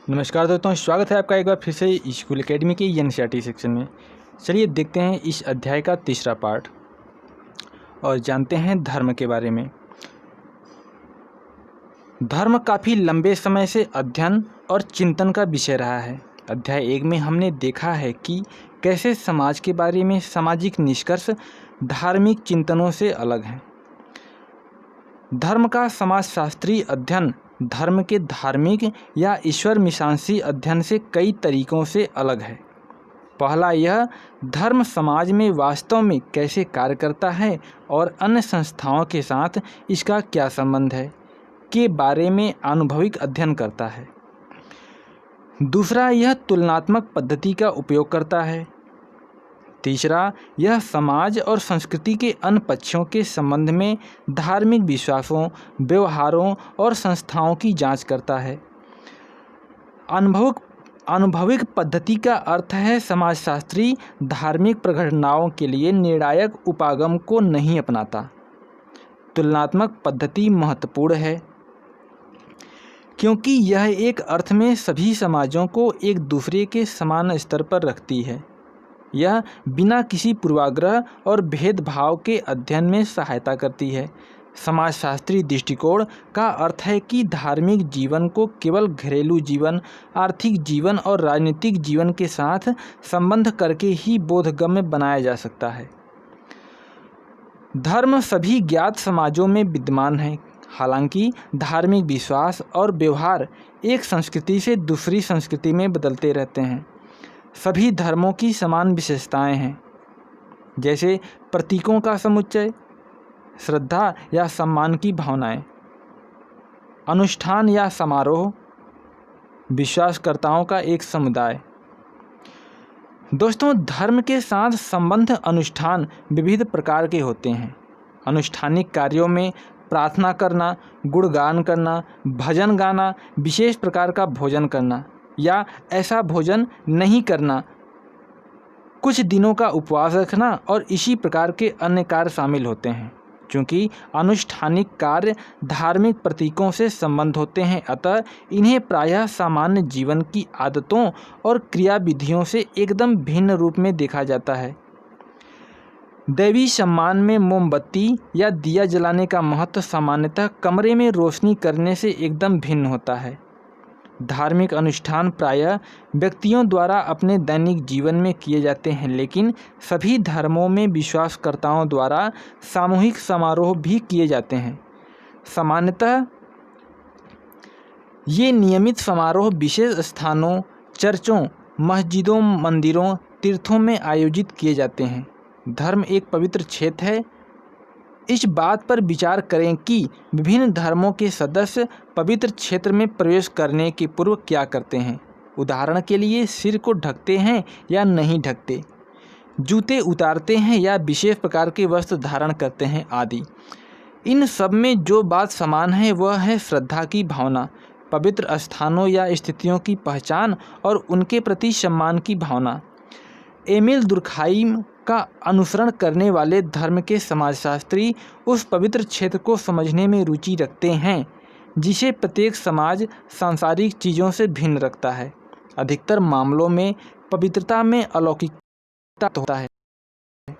नमस्कार दोस्तों, स्वागत है आपका एक बार फिर से स्कूल एकेडमी के एनसीईआरटी सेक्शन में। चलिए देखते हैं इस अध्याय का तीसरा पार्ट और जानते हैं धर्म के बारे में। धर्म काफ़ी लंबे समय से अध्ययन और चिंतन का विषय रहा है। अध्याय 1 में हमने देखा है कि कैसे समाज के बारे में सामाजिक निष्कर्ष धार्मिक चिंतनों से अलग हैं। धर्म का समाजशास्त्रीय अध्ययन धर्म के धार्मिक या ईश्वर मीमांसी अध्ययन से कई तरीकों से अलग है। पहला, यह धर्म समाज में वास्तव में कैसे कार्य करता है और अन्य संस्थाओं के साथ इसका क्या संबंध है के बारे में अनुभविक अध्ययन करता है। दूसरा, यह तुलनात्मक पद्धति का उपयोग करता है। तीसरा, यह समाज और संस्कृति के अन्य पक्षों के संबंध में धार्मिक विश्वासों, व्यवहारों और संस्थाओं की जांच करता है। अनुभविक पद्धति का अर्थ है समाजशास्त्री धार्मिक प्रघटनाओं के लिए निर्णायक उपागम को नहीं अपनाता। तुलनात्मक पद्धति महत्वपूर्ण है क्योंकि यह एक अर्थ में सभी समाजों को एक दूसरे के समान स्तर पर रखती है। यह बिना किसी पूर्वाग्रह और भेदभाव के अध्ययन में सहायता करती है। समाजशास्त्री दृष्टिकोण का अर्थ है कि धार्मिक जीवन को केवल घरेलू जीवन, आर्थिक जीवन और राजनीतिक जीवन के साथ संबंध करके ही बोधगम्य बनाया जा सकता है। धर्म सभी ज्ञात समाजों में विद्यमान है। हालांकि धार्मिक विश्वास और व्यवहार एक संस्कृति से दूसरी संस्कृति में बदलते रहते हैं। सभी धर्मों की समान विशेषताएं हैं, जैसे प्रतीकों का समुच्चय, श्रद्धा या सम्मान की भावनाएं, अनुष्ठान या समारोह, विश्वासकर्ताओं का एक समुदाय। दोस्तों, धर्म के साथ संबंध अनुष्ठान विविध प्रकार के होते हैं। अनुष्ठानिक कार्यों में प्रार्थना करना, गुणगान करना, भजन गाना, विशेष प्रकार का भोजन करना या ऐसा भोजन नहीं करना, कुछ दिनों का उपवास रखना और इसी प्रकार के अन्य कार्य शामिल होते हैं। क्योंकि अनुष्ठानिक कार्य धार्मिक प्रतीकों से संबंध होते हैं, अतः इन्हें प्रायः सामान्य जीवन की आदतों और क्रियाविधियों से एकदम भिन्न रूप में देखा जाता है। दैवी सम्मान में मोमबत्ती या दिया जलाने का महत्व सामान्यतः कमरे में रोशनी करने से एकदम भिन्न होता है। धार्मिक अनुष्ठान प्रायः व्यक्तियों द्वारा अपने दैनिक जीवन में किए जाते हैं, लेकिन सभी धर्मों में विश्वासकर्ताओं द्वारा सामूहिक समारोह भी किए जाते हैं। सामान्यतः ये नियमित समारोह विशेष स्थानों, चर्चों, मस्जिदों, मंदिरों, तीर्थों में आयोजित किए जाते हैं। धर्म एक पवित्र क्षेत्र है। इस बात पर विचार करें कि विभिन्न धर्मों के सदस्य पवित्र क्षेत्र में प्रवेश करने के पूर्व क्या करते हैं। उदाहरण के लिए, सिर को ढकते हैं या नहीं ढकते, जूते उतारते हैं या विशेष प्रकार के वस्त्र धारण करते हैं आदि। इन सब में जो बात समान है वह है श्रद्धा की भावना, पवित्र स्थानों या स्थितियों की पहचान और उनके प्रति सम्मान की भावना। एमिल दुर्खाइम का अनुसरण करने वाले धर्म के समाजशास्त्री उस पवित्र क्षेत्र को समझने में रुचि रखते हैं जिसे प्रत्येक समाज सांसारिक चीज़ों से भिन्न रखता है। अधिकतर मामलों में पवित्रता में अलौकिकता होता है।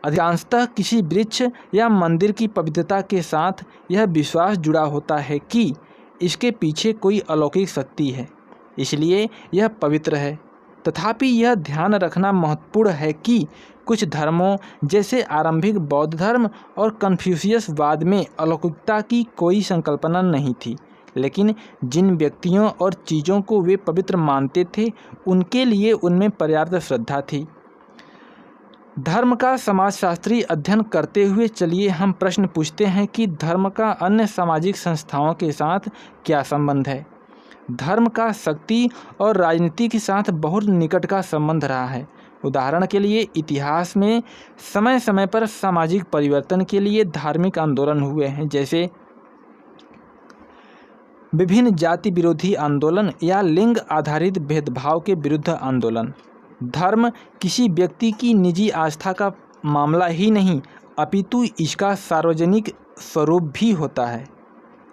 अधिकांशतः किसी वृक्ष या मंदिर की पवित्रता के साथ यह विश्वास जुड़ा होता है कि इसके पीछे कोई अलौकिक शक्ति है, इसलिए यह पवित्र है। तथापि यह ध्यान रखना महत्वपूर्ण है कि कुछ धर्मों जैसे आरंभिक बौद्ध धर्म और कन्फ्यूशियसवाद में अलौकिकता की कोई संकल्पना नहीं थी, लेकिन जिन व्यक्तियों और चीज़ों को वे पवित्र मानते थे उनके लिए उनमें पर्याप्त श्रद्धा थी। धर्म का समाजशास्त्री अध्ययन करते हुए चलिए हम प्रश्न पूछते हैं कि धर्म का अन्य सामाजिक संस्थाओं के साथ क्या संबंध है। धर्म का शक्ति और राजनीति के साथ बहुत निकट का संबंध रहा है। उदाहरण के लिए, इतिहास में समय समय पर सामाजिक परिवर्तन के लिए धार्मिक आंदोलन हुए हैं, जैसे विभिन्न जाति विरोधी आंदोलन या लिंग आधारित भेदभाव के विरुद्ध आंदोलन। धर्म किसी व्यक्ति की निजी आस्था का मामला ही नहीं, अपितु इसका सार्वजनिक स्वरूप भी होता है।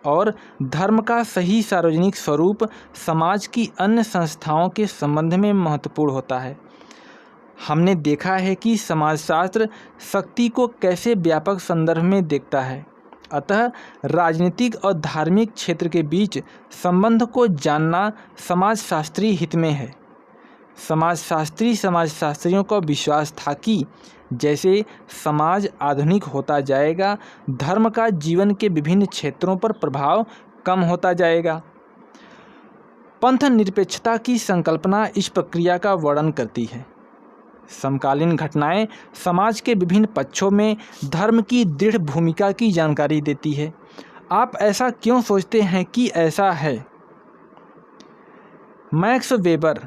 और धर्म का सही सार्वजनिक स्वरूप समाज की अन्य संस्थाओं के संबंध में महत्वपूर्ण होता है। हमने देखा है कि समाजशास्त्र शक्ति को कैसे व्यापक संदर्भ में देखता है। अतः राजनीतिक और धार्मिक क्षेत्र के बीच संबंध को जानना समाजशास्त्रीय हित में है। समाजशास्त्रियों का विश्वास था कि जैसे समाज आधुनिक होता जाएगा, धर्म का जीवन के विभिन्न क्षेत्रों पर प्रभाव कम होता जाएगा। पंथ निरपेक्षता की संकल्पना इस प्रक्रिया का वर्णन करती है। समकालीन घटनाएं समाज के विभिन्न पक्षों में धर्म की दृढ़ भूमिका की जानकारी देती है। आप ऐसा क्यों सोचते हैं कि ऐसा है? मैक्स वेबर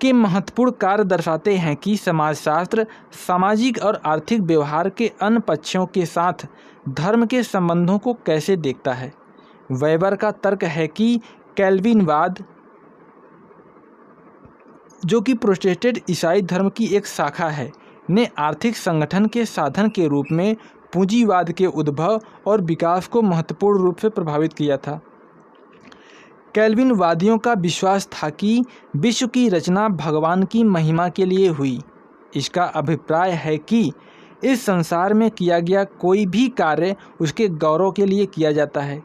के महत्वपूर्ण कार्य दर्शाते हैं कि समाजशास्त्र सामाजिक और आर्थिक व्यवहार के अन्य पक्षों के साथ धर्म के संबंधों को कैसे देखता है। वेबर का तर्क है कि कैल्विनवाद, जो कि प्रोटेस्टेंट ईसाई धर्म की एक शाखा है, ने आर्थिक संगठन के साधन के रूप में पूंजीवाद के उद्भव और विकास को महत्वपूर्ण रूप से प्रभावित किया था। कैल्विनवादियों का विश्वास था कि विश्व की रचना भगवान की महिमा के लिए हुई। इसका अभिप्राय है कि इस संसार में किया गया कोई भी कार्य उसके गौरव के लिए किया जाता है,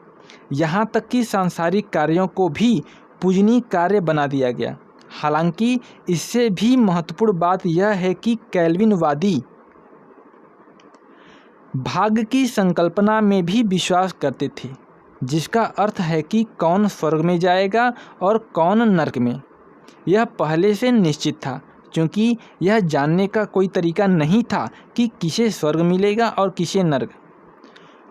यहाँ तक कि सांसारिक कार्यों को भी पूजनीय कार्य बना दिया गया। हालांकि इससे भी महत्वपूर्ण बात यह है कि कैल्विनवादी भाग्य की संकल्पना में भी विश्वास करते थे, जिसका अर्थ है कि कौन स्वर्ग में जाएगा और कौन नरक में। यह पहले से निश्चित था, क्योंकि यह जानने का कोई तरीका नहीं था कि किसे स्वर्ग मिलेगा और किसे नरक।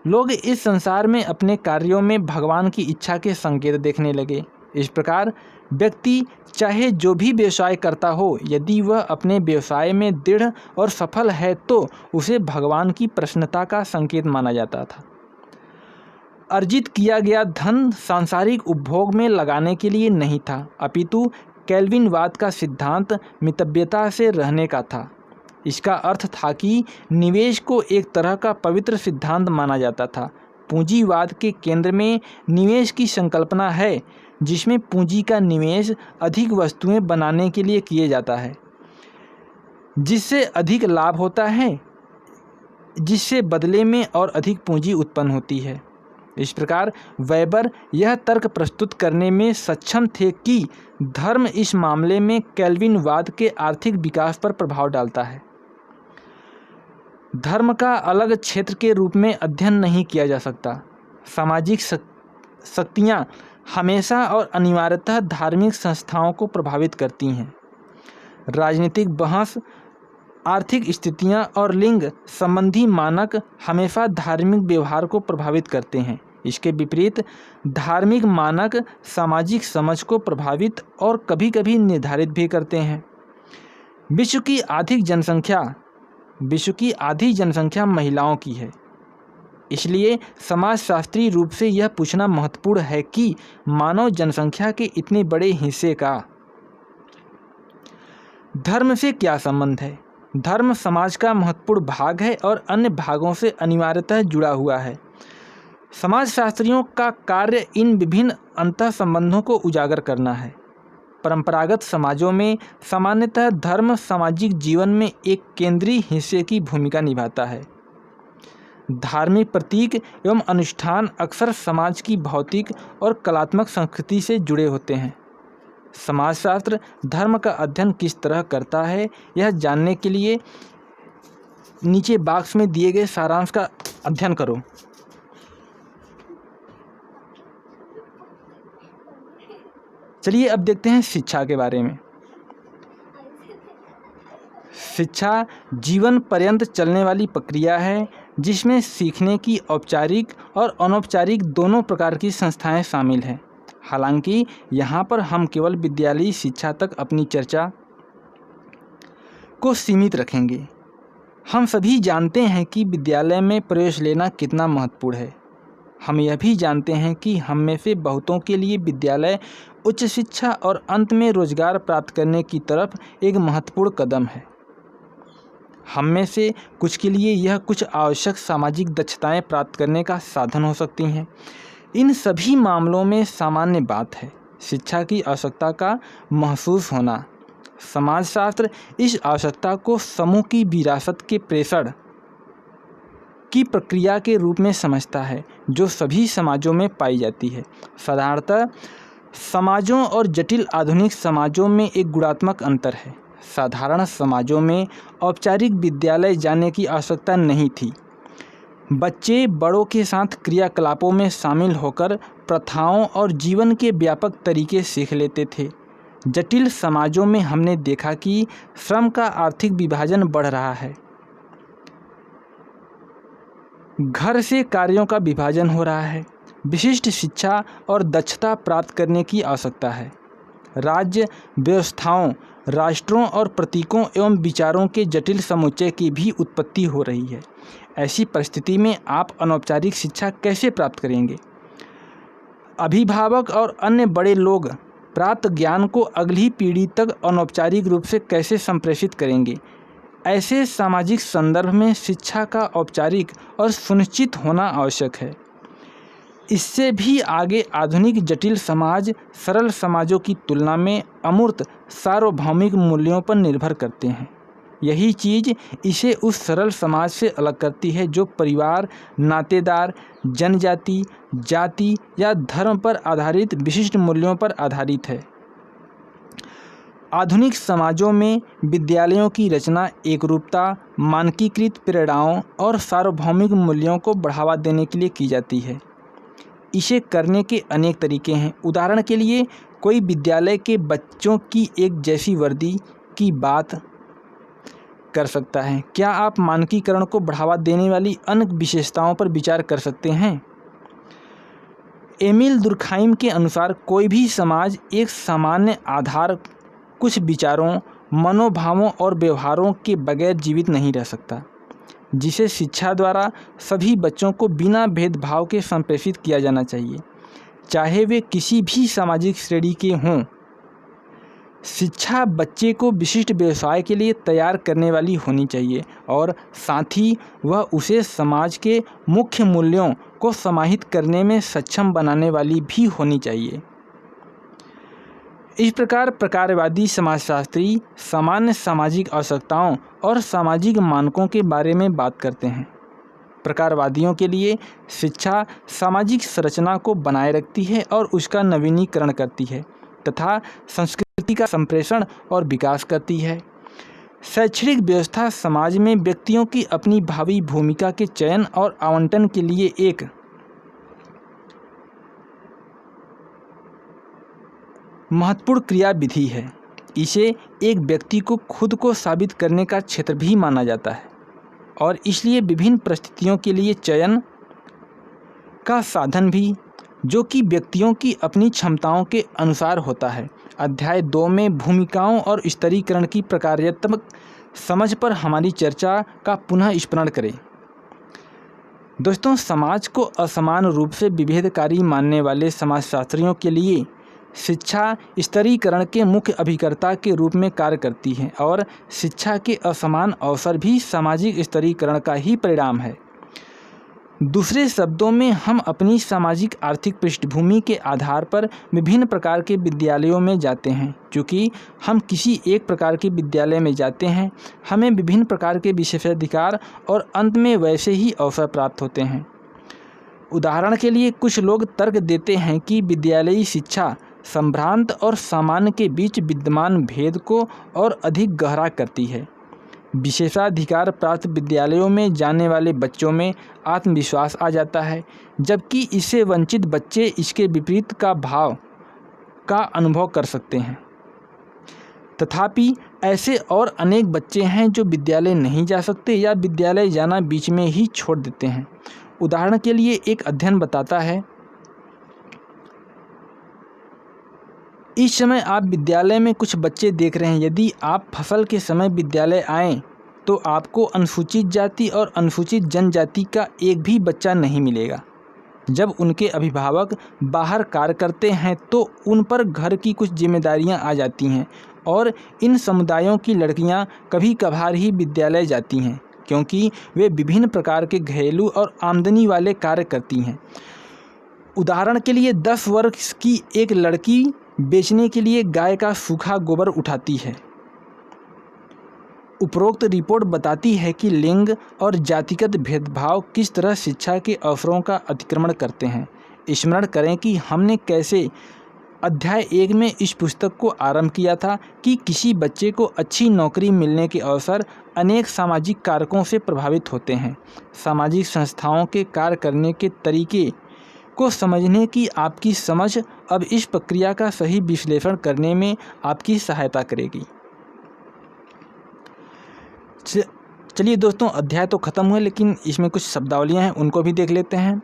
लोग इस संसार में अपने कार्यों में भगवान की इच्छा के संकेत देखने लगे। इस प्रकार व्यक्ति चाहे जो भी व्यवसाय करता हो, यदि वह अपने व्यवसाय में दृढ़ और सफल है तो उसे भगवान की प्रसन्नता का संकेत माना जाता था। अर्जित किया गया धन सांसारिक उपभोग में लगाने के लिए नहीं था, अपितु कैल्विनवाद का सिद्धांत मितव्यता से रहने का था। इसका अर्थ था कि निवेश को एक तरह का पवित्र सिद्धांत माना जाता था। पूंजीवाद के केंद्र में निवेश की संकल्पना है, जिसमें पूंजी का निवेश अधिक वस्तुएं बनाने के लिए किया जाता है, जिससे अधिक लाभ होता है, जिससे बदले में और अधिक पूंजी उत्पन्न होती है। इस प्रकार वेबर यह तर्क प्रस्तुत करने में सक्षम थे कि धर्म इस मामले में कैल्विनवाद के आर्थिक विकास पर प्रभाव डालता है। धर्म का अलग क्षेत्र के रूप में अध्ययन नहीं किया जा सकता। सामाजिक शक्तियाँ हमेशा और अनिवार्यतः धार्मिक संस्थाओं को प्रभावित करती हैं। राजनीतिक बहस, आर्थिक स्थितियाँ और लिंग संबंधी मानक हमेशा धार्मिक व्यवहार को प्रभावित करते हैं। इसके विपरीत धार्मिक मानक सामाजिक समझ को प्रभावित और कभी कभी निर्धारित भी करते हैं। विश्व की आधी जनसंख्या महिलाओं की है। इसलिए समाजशास्त्रीय रूप से यह पूछना महत्वपूर्ण है कि मानव जनसंख्या के इतने बड़े हिस्से का धर्म से क्या संबंध है। धर्म समाज का महत्वपूर्ण भाग है और अन्य भागों से अनिवार्यतः जुड़ा हुआ है। समाजशास्त्रियों का कार्य इन विभिन्न अंतः संबंधों को उजागर करना है। परंपरागत समाजों में सामान्यतः धर्म सामाजिक जीवन में एक केंद्रीय हिस्से की भूमिका निभाता है। धार्मिक प्रतीक एवं अनुष्ठान अक्सर समाज की भौतिक और कलात्मक संस्कृति से जुड़े होते हैं। समाजशास्त्र धर्म का अध्ययन किस तरह करता है, यह जानने के लिए नीचे बॉक्स में दिए गए सारांश का अध्ययन करो। चलिए अब देखते हैं शिक्षा के बारे में। शिक्षा जीवन पर्यंत चलने वाली प्रक्रिया है, जिसमें सीखने की औपचारिक और अनौपचारिक दोनों प्रकार की संस्थाएं शामिल हैं। हालांकि यहाँ पर हम केवल विद्यालयी शिक्षा तक अपनी चर्चा को सीमित रखेंगे। हम सभी जानते हैं कि विद्यालय में प्रवेश लेना कितना महत्वपूर्ण है। हम यह भी जानते हैं कि हम में से बहुतों के लिए विद्यालय उच्च शिक्षा और अंत में रोजगार प्राप्त करने की तरफ एक महत्वपूर्ण कदम है। हम में से कुछ के लिए यह कुछ आवश्यक सामाजिक दक्षताएं प्राप्त करने का साधन हो सकती हैं। इन सभी मामलों में सामान्य बात है शिक्षा की आवश्यकता का महसूस होना। समाजशास्त्र इस आवश्यकता को समूह की विरासत के प्रेषण की प्रक्रिया के रूप में समझता है जो सभी समाजों में पाई जाती है। साधारणतः समाजों और जटिल आधुनिक समाजों में एक गुणात्मक अंतर है। साधारण समाजों में औपचारिक विद्यालय जाने की आवश्यकता नहीं थी। बच्चे बड़ों के साथ क्रियाकलापों में शामिल होकर प्रथाओं और जीवन के व्यापक तरीके सीख लेते थे। जटिल समाजों में हमने देखा कि श्रम का आर्थिक विभाजन बढ़ रहा है, घर से कार्यों का विभाजन हो रहा है, विशिष्ट शिक्षा और दक्षता प्राप्त करने की आवश्यकता है। राज्य व्यवस्थाओं, राष्ट्रों और प्रतीकों एवं विचारों के जटिल समुच्चय की भी उत्पत्ति हो रही है। ऐसी परिस्थिति में आप अनौपचारिक शिक्षा कैसे प्राप्त करेंगे? अभिभावक और अन्य बड़े लोग प्राप्त ज्ञान को अगली पीढ़ी तक अनौपचारिक रूप से कैसे संप्रेषित करेंगे? ऐसे सामाजिक संदर्भ में शिक्षा का औपचारिक और सुनिश्चित होना आवश्यक है। इससे भी आगे आधुनिक जटिल समाज सरल समाजों की तुलना में अमूर्त सार्वभौमिक मूल्यों पर निर्भर करते हैं। यही चीज़ इसे उस सरल समाज से अलग करती है जो परिवार, नातेदार, जनजाति, जाति या धर्म पर आधारित विशिष्ट मूल्यों पर आधारित है। आधुनिक समाजों में विद्यालयों की रचना एकरूपता, मानकीकृत प्रेरणाओं और सार्वभौमिक मूल्यों को बढ़ावा देने के लिए की जाती है। इसे करने के अनेक तरीके हैं। उदाहरण के लिए कोई विद्यालय के बच्चों की एक जैसी वर्दी की बात कर सकता है। क्या आप मानकीकरण को बढ़ावा देने वाली अन्य विशेषताओं पर विचार कर सकते हैं? एमिल दुर्खाइम के अनुसार कोई भी समाज एक सामान्य आधार, कुछ विचारों, मनोभावों और व्यवहारों के बगैर जीवित नहीं रह सकता, जिसे शिक्षा द्वारा सभी बच्चों को बिना भेदभाव के संप्रेषित किया जाना चाहिए, चाहे वे किसी भी सामाजिक श्रेणी के हों। शिक्षा बच्चे को विशिष्ट व्यवसाय के लिए तैयार करने वाली होनी चाहिए और साथ ही वह उसे समाज के मुख्य मूल्यों को समाहित करने में सक्षम बनाने वाली भी होनी चाहिए। इस प्रकार प्रकारवादी समाजशास्त्री सामान्य सामाजिक आवश्यकताओं और सामाजिक मानकों के बारे में बात करते हैं। प्रकारवादियों के लिए शिक्षा सामाजिक संरचना को बनाए रखती है और उसका नवीनीकरण करती है तथा संस्कृति का संप्रेषण और विकास करती है। शैक्षणिक व्यवस्था समाज में व्यक्तियों की अपनी भावी भूमिका के चयन और आवंटन के लिए एक महत्वपूर्ण क्रिया विधि है। इसे एक व्यक्ति को खुद को साबित करने का क्षेत्र भी माना जाता है और इसलिए विभिन्न परिस्थितियों के लिए चयन का साधन भी, जो कि व्यक्तियों की अपनी क्षमताओं के अनुसार होता है। अध्याय 2 में भूमिकाओं और स्तरीकरण की प्रकार्यात्मक समझ पर हमारी चर्चा का पुनः स्मरण करें। दोस्तों, समाज को असमान रूप से विभेदकारी मानने वाले समाजशास्त्रियों के लिए शिक्षा स्तरीकरण के मुख्य अभिकर्ता के रूप में कार्य करती है और शिक्षा के असमान अवसर भी सामाजिक स्तरीकरण का ही परिणाम है। दूसरे शब्दों में, हम अपनी सामाजिक आर्थिक पृष्ठभूमि के आधार पर विभिन्न प्रकार के विद्यालयों में जाते हैं। चूँकि हम किसी एक प्रकार के विद्यालय में जाते हैं, हमें विभिन्न प्रकार के विशेषाधिकार और अंत में वैसे ही अवसर प्राप्त होते हैं। उदाहरण के लिए कुछ लोग तर्क देते हैं कि विद्यालयी शिक्षा संभ्रांत और सामान्य के बीच विद्यमान भेद को और अधिक गहरा करती है। विशेषाधिकार प्राप्त विद्यालयों में जाने वाले बच्चों में आत्मविश्वास आ जाता है, जबकि इससे वंचित बच्चे इसके विपरीत का भाव का अनुभव कर सकते हैं। तथापि ऐसे और अनेक बच्चे हैं जो विद्यालय नहीं जा सकते या विद्यालय जाना बीच में ही छोड़ देते हैं। उदाहरण के लिए एक अध्ययन बताता है, इस समय आप विद्यालय में कुछ बच्चे देख रहे हैं। यदि आप फसल के समय विद्यालय आएँ तो आपको अनुसूचित जाति और अनुसूचित जनजाति का एक भी बच्चा नहीं मिलेगा। जब उनके अभिभावक बाहर कार्य करते हैं तो उन पर घर की कुछ जिम्मेदारियां आ जाती हैं और इन समुदायों की लड़कियां कभी कभार ही विद्यालय जाती हैं क्योंकि वे विभिन्न प्रकार के घरेलू और आमदनी वाले कार्य करती हैं। उदाहरण के लिए 10 वर्ष की एक लड़की बेचने के लिए गाय का सूखा गोबर उठाती है। उपरोक्त रिपोर्ट बताती है कि लिंग और जातिगत भेदभाव किस तरह शिक्षा के अवसरों का अतिक्रमण करते हैं। स्मरण करें कि हमने कैसे अध्याय 1 में इस पुस्तक को आरंभ किया था कि किसी बच्चे को अच्छी नौकरी मिलने के अवसर अनेक सामाजिक कारकों से प्रभावित होते हैं। सामाजिक संस्थाओं के कार्य करने के तरीके को समझने की आपकी समझ अब इस प्रक्रिया का सही विश्लेषण करने में आपकी सहायता करेगी। चलिए दोस्तों, अध्याय तो ख़त्म हुए लेकिन इसमें कुछ शब्दावलियाँ हैं, उनको भी देख लेते हैं।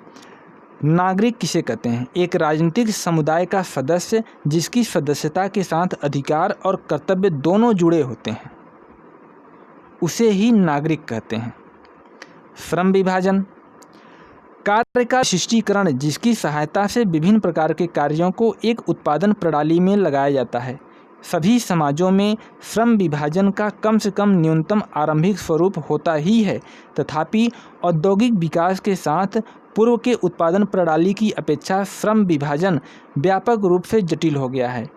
नागरिक किसे कहते हैं? एक राजनीतिक समुदाय का सदस्य जिसकी सदस्यता के साथ अधिकार और कर्तव्य दोनों जुड़े होते हैं, उसे ही नागरिक कहते हैं। श्रम विभाजन, कार्य का विशिष्टीकरण जिसकी सहायता से विभिन्न प्रकार के कार्यों को एक उत्पादन प्रणाली में लगाया जाता है। सभी समाजों में श्रम विभाजन का कम से कम न्यूनतम आरंभिक स्वरूप होता ही है, तथापि औद्योगिक विकास के साथ पूर्व के उत्पादन प्रणाली की अपेक्षा श्रम विभाजन व्यापक रूप से जटिल हो गया है।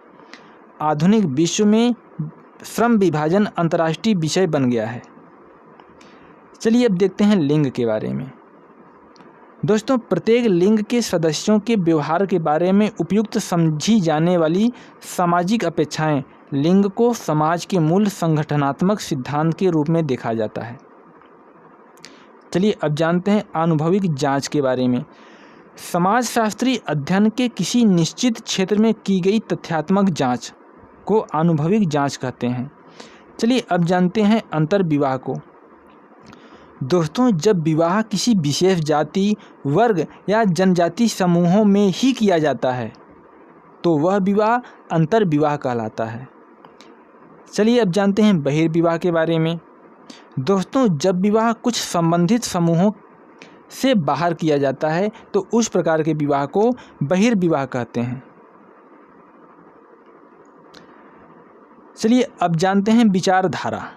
आधुनिक विश्व में श्रम विभाजन अंतर्राष्ट्रीय विषय बन गया है। चलिए अब देखते हैं लिंग के बारे में। दोस्तों, प्रत्येक लिंग के सदस्यों के व्यवहार के बारे में उपयुक्त समझी जाने वाली सामाजिक अपेक्षाएं लिंग को समाज के मूल संगठनात्मक सिद्धांत के रूप में देखा जाता है। चलिए अब जानते हैं आनुभविक जांच के बारे में। समाजशास्त्री अध्ययन के किसी निश्चित क्षेत्र में की गई तथ्यात्मक जांच को आनुभविक जांच कहते हैं। चलिए अब जानते हैं अंतर्विवाह को। दोस्तों, जब विवाह किसी विशेष जाति, वर्ग या जनजाति समूहों में ही किया जाता है तो वह विवाह अंतर्विवाह कहलाता है। चलिए अब जानते हैं बहिर्विवाह के बारे में। दोस्तों, जब विवाह कुछ संबंधित समूहों से बाहर किया जाता है तो उस प्रकार के विवाह को बहिर्विवाह कहते हैं। चलिए अब जानते हैं विचारधारा।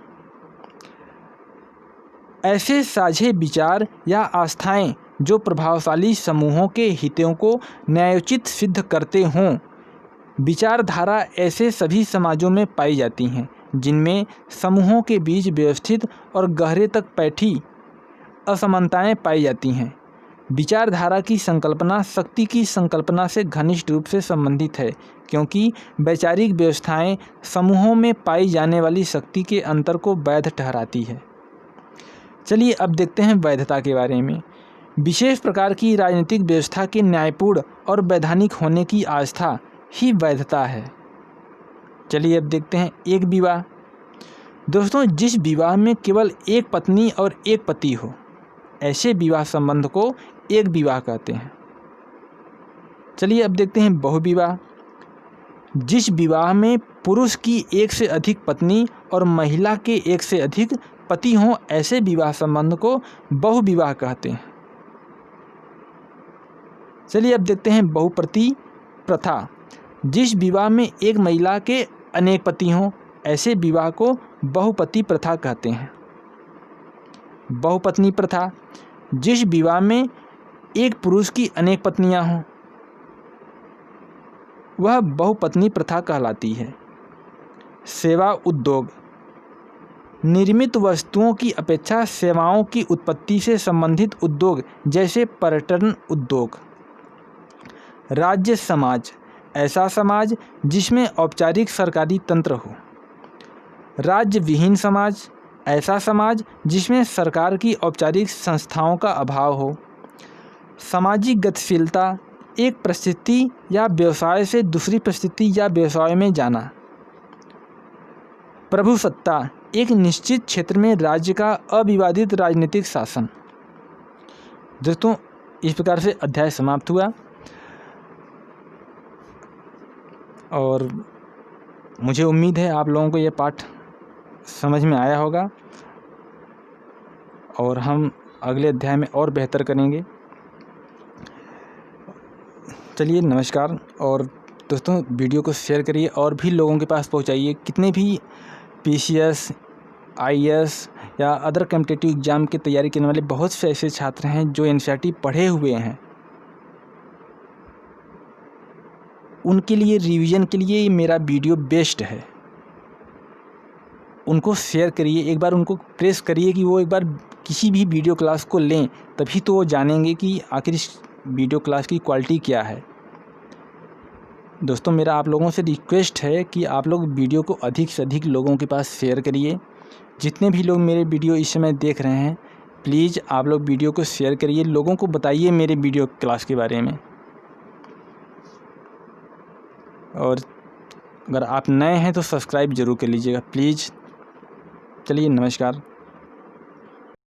ऐसे साझे विचार या आस्थाएं जो प्रभावशाली समूहों के हितों को न्यायोचित सिद्ध करते हों। विचारधारा ऐसे सभी समाजों में पाई जाती हैं जिनमें समूहों के बीच व्यवस्थित और गहरे तक पैठी असमानताएं पाई जाती हैं। विचारधारा की संकल्पना शक्ति की संकल्पना से घनिष्ठ रूप से संबंधित है, क्योंकि वैचारिक व्यवस्थाएं समूहों में पाई जाने वाली शक्ति के अंतर को वैध ठहराती है। चलिए अब देखते हैं वैधता के बारे में। विशेष प्रकार की राजनीतिक व्यवस्था के न्यायपूर्ण और वैधानिक होने की आस्था ही वैधता है। चलिए अब देखते हैं एक विवाह। दोस्तों, जिस विवाह में केवल एक पत्नी और एक पति हो, ऐसे विवाह संबंध को एक विवाह कहते हैं। चलिए अब देखते हैं बहुविवाह। जिस विवाह में पुरुष की एक से अधिक पत्नी और महिला के एक से अधिक पति हों, ऐसे विवाह संबंध को बहुविवाह कहते हैं। चलिए अब देखते हैं बहुपति प्रथा। जिस विवाह में एक महिला के अनेक पति हों, ऐसे विवाह को बहुपति प्रथा कहते हैं। बहुपत्नी प्रथा। जिस विवाह में एक पुरुष की अनेक पत्नियां हों, वह बहुपत्नी प्रथा कहलाती है। सेवा उद्योग। निर्मित वस्तुओं की अपेक्षा सेवाओं की उत्पत्ति से संबंधित उद्योग जैसे पर्यटन उद्योग। राज्य समाज। ऐसा समाज जिसमें औपचारिक सरकारी तंत्र हो। राज्य विहीन समाज। ऐसा समाज जिसमें सरकार की औपचारिक संस्थाओं का अभाव हो। सामाजिक गतिशीलता। एक परिस्थिति या व्यवसाय से दूसरी परिस्थिति या व्यवसाय में जाना। प्रभुसत्ता। एक निश्चित क्षेत्र में राज्य का अविवादित राजनीतिक शासन। दोस्तों, इस प्रकार से अध्याय समाप्त हुआ और मुझे उम्मीद है आप लोगों को यह पाठ समझ में आया होगा और हम अगले अध्याय में और बेहतर करेंगे। चलिए नमस्कार और दोस्तों वीडियो को शेयर करिए और भी लोगों के पास पहुंचाइए। कितने भी PCS, IAS या अदर कॉम्पिटिटिव एग्ज़ाम की तैयारी करने वाले बहुत से ऐसे छात्र हैं जो NCERT पढ़े हुए हैं। उनके लिए रिवीजन के लिए ये मेरा वीडियो बेस्ट है। उनको शेयर करिए, एक बार उनको प्रेस करिए कि वो एक बार किसी भी वीडियो क्लास को लें, तभी तो वो जानेंगे कि आखिर इस वीडियो क्लास की क्वालिटी क्या है। दोस्तों मेरा आप लोगों से रिक्वेस्ट है कि आप लोग वीडियो को अधिक से अधिक लोगों के पास शेयर करिए। जितने भी लोग मेरे वीडियो इस समय देख रहे हैं, प्लीज़ आप लोग वीडियो को शेयर करिए, लोगों को बताइए मेरे वीडियो क्लास के बारे में। और अगर आप नए हैं तो सब्सक्राइब ज़रूर कर लीजिएगा प्लीज़। चलिए नमस्कार।